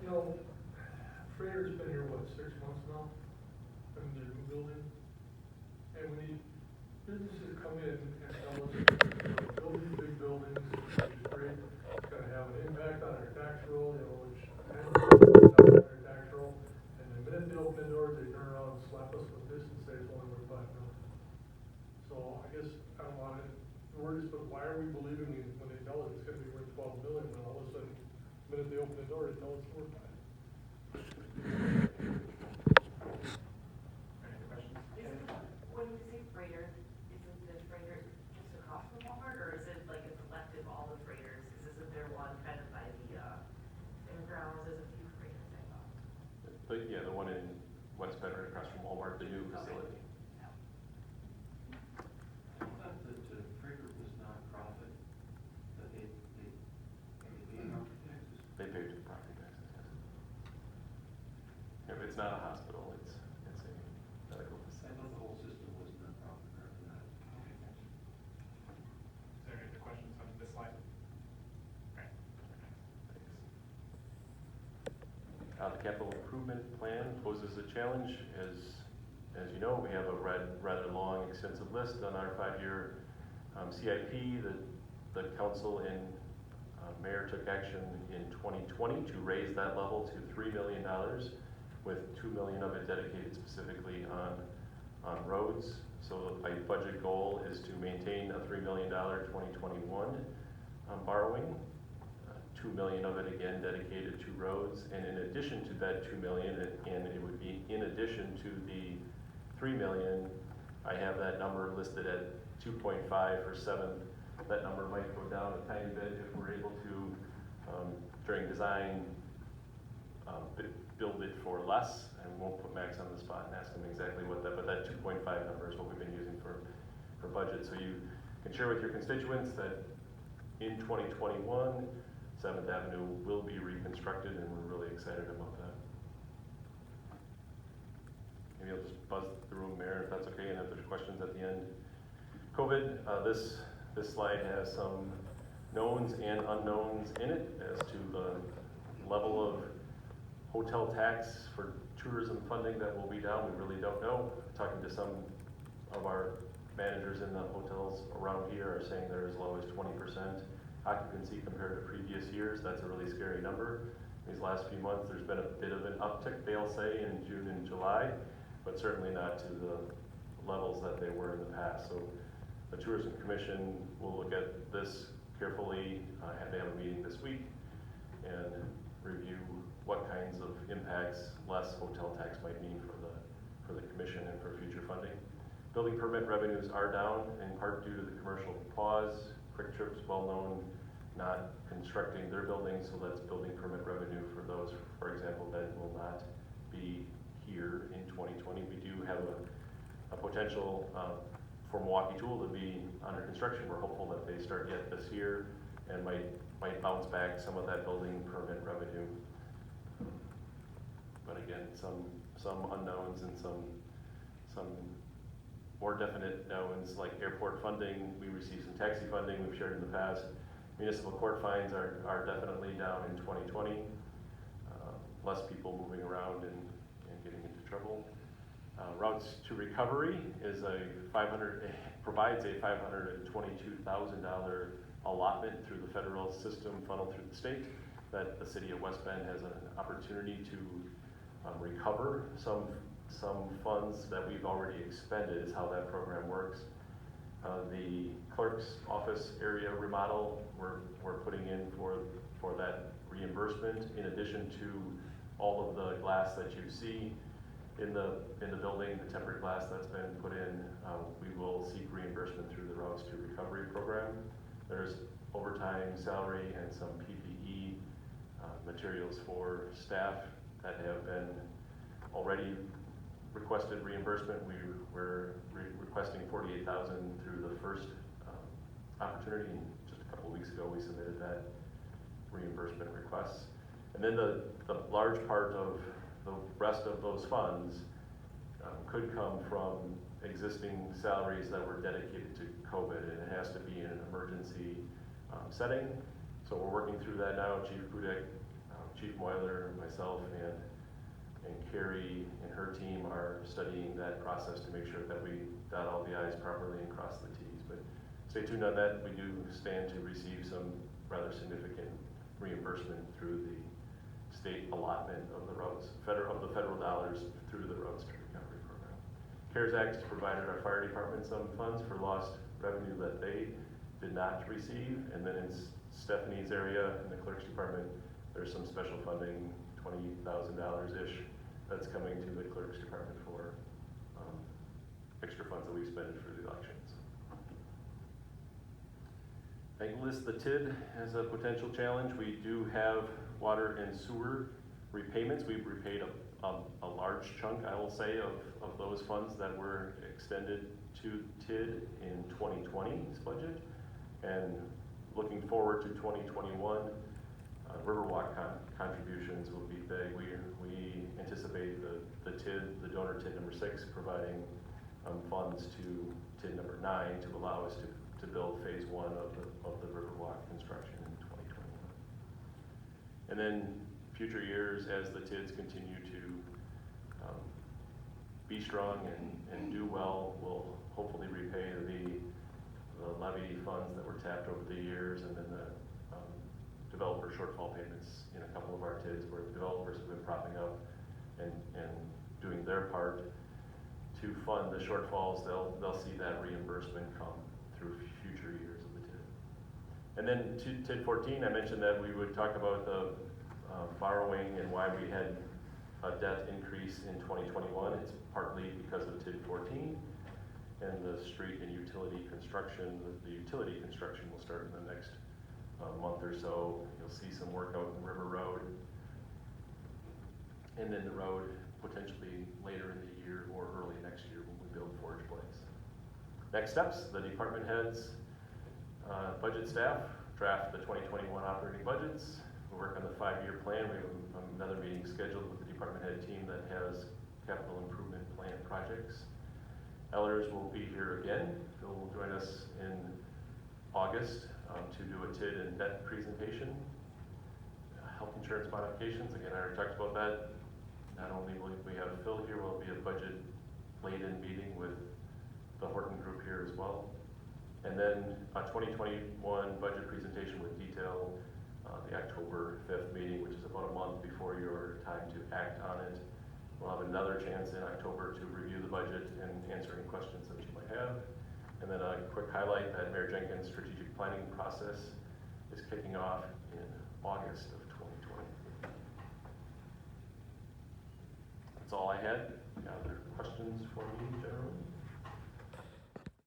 You know, Freighter's been here, what, 6 months now? In their new building? And when these businesses come in and tell us, build these big buildings, which is great, it's gonna have an impact on our tax roll, you know, which has an impact on our tax roll. And the minute they open the doors, they turn around and slap us with this and say it's only worth $5 million. So I guess I don't want it, we're just, but why are we believing it when they tell us it's gonna be worth 12 million, and all of a sudden, the minute they open the door, they tell us it's worth 5? Any questions? When you say freighter, isn't the freighter just across from Walmart, or is it like a collective, all the freighters? Because isn't there one kind of by the fairgrounds, there's a few freighters, I thought. Yeah, the one in West Bend right across from Walmart, the new facility. Yeah. I thought that Freighter was nonprofit, that they pay property taxes. They pay the property taxes, yes. Yeah, it's not a hospital, it's a medical I facility. thought the whole system was nonprofit rather than that. Okay, thanks. Is there any other questions on this slide? Okay. The capital improvement plan poses a challenge. As you know, we have a rather long, extensive list on our 5-year CIP. The council and mayor took action in 2020 to raise that level to $3 million, with $2 million of it dedicated specifically on roads. So my budget goal is to maintain a $3 million 2021 borrowing. 2 million of it again dedicated to roads, and in addition to that 2 million, and it would be in addition to the 3 million, I have that number listed at 2.5 for 7th. That number might go down a tiny bit if we're able to, during design, build it for less, and we won't put Max on the spot and ask him exactly what that, but that 2.5 number is what we've been using for budget. So you can share with your constituents that in 2021, 7th Avenue will be reconstructed, and we're really excited about that. Maybe I'll just buzz the room, Mayor, if that's okay, and if there's questions at the end. COVID, this slide has some knowns and unknowns in it as to the level of hotel tax for tourism funding that will be down. We really don't know. Talking to some of our managers in the hotels around here are saying they're as low as 20% occupancy compared to previous years. That's a really scary number. These last few months, there's been a bit of an uptick, they'll say, in June and July, but certainly not to the levels that they were in the past. So the Tourism Commission will look at this carefully. They have a meeting this week and review what kinds of impacts less hotel tax might mean for the commission and for future funding. Building permit revenues are down in part due to the commercial pause. Quick Trip's well known, not constructing their buildings, so that's building permit revenue for those, for example, that will not be here in 2020. We do have a potential for Milwaukee Tool to be under construction. We're hopeful that they start yet this year and might bounce back some of that building permit revenue. But again, some unknowns and some more definite knowns, like airport funding. We received some taxi funding we've shared in the past. Municipal court fines are definitely down in 2020. Less people moving around and getting into trouble. Routes to Recovery is provides a $522,000 allotment through the federal system funneled through the state that the city of West Bend has an opportunity to recover some funds that we've already expended is how that program works. The clerk's office area remodel, we're putting in for that reimbursement, in addition to all of the glass that you see in the building, the temporary glass that's been put in. We will seek reimbursement through the Routes to Recovery program. There's overtime, salary, and some PPE materials for staff that have been already requested reimbursement. We're requesting $48,000 through the first opportunity, and just a couple of weeks ago we submitted that reimbursement request. And then the large part of the rest of those funds could come from existing salaries that were dedicated to COVID, and it has to be in an emergency setting. So we're working through that now. Chief Budek Chief Moyler, myself, and Carrie and her team are studying that process to make sure that we dot all the i's properly and cross the t's. But stay tuned on that. We do stand to receive some rather significant reimbursement through the state allotment of the roads, of the federal dollars through the Road Street Recovery Program. CARES Act has provided our fire department some funds for lost revenue that they did not receive. And then in Stephanie's area, in the clerk's department, there's some special funding, $20,000-ish, that's coming to the clerk's department for extra funds that we've spent for the elections. I list the TID as a potential challenge. We do have water and sewer repayments. We've repaid a large chunk, I will say, of those funds that were extended to TID in 2020's budget. And looking forward to 2021, Riverwalk contributions will be big. We anticipate the TID, the donor TID number 6, providing funds to TID number 9 to allow us to build phase 1 of the Riverwalk construction in 2021. And then future years, as the TIDs continue to be strong and do well, we'll hopefully repay the levy funds that were tapped over the years, and then the developer shortfall payments in a couple of our TIDs where the developers have been propping up and doing their part to fund the shortfalls. They'll see that reimbursement come through future years of the TID. And then to TID 14, I mentioned that we would talk about the borrowing and why we had a debt increase in 2021. It's partly because of TID 14 and the street and utility construction. The utility construction will start in the next month or so. You'll see some work out in River Road, and then the road potentially later in the year or early next year when we build Forge Place. Next steps, the department heads, budget staff draft the 2021 operating budgets. We work on the 5-year plan. We have another meeting scheduled with the department head team that has capital improvement plan projects. Ellers will be here again. Phil will join us in August to do a TID and debt presentation. Health insurance modifications, again, I already talked about that. Not only will we have Phil here, will be a budget laid-in meeting with the Horton group here as well. And then a 2021 budget presentation with detail, the October 5th meeting, which is about a month before your time to act on it. We'll have another chance in October to review the budget and answer any questions that you might have. And then a quick highlight that Mayor Jenkins' strategic planning process is kicking off in August of 2020. That's all I had. Any other questions for me,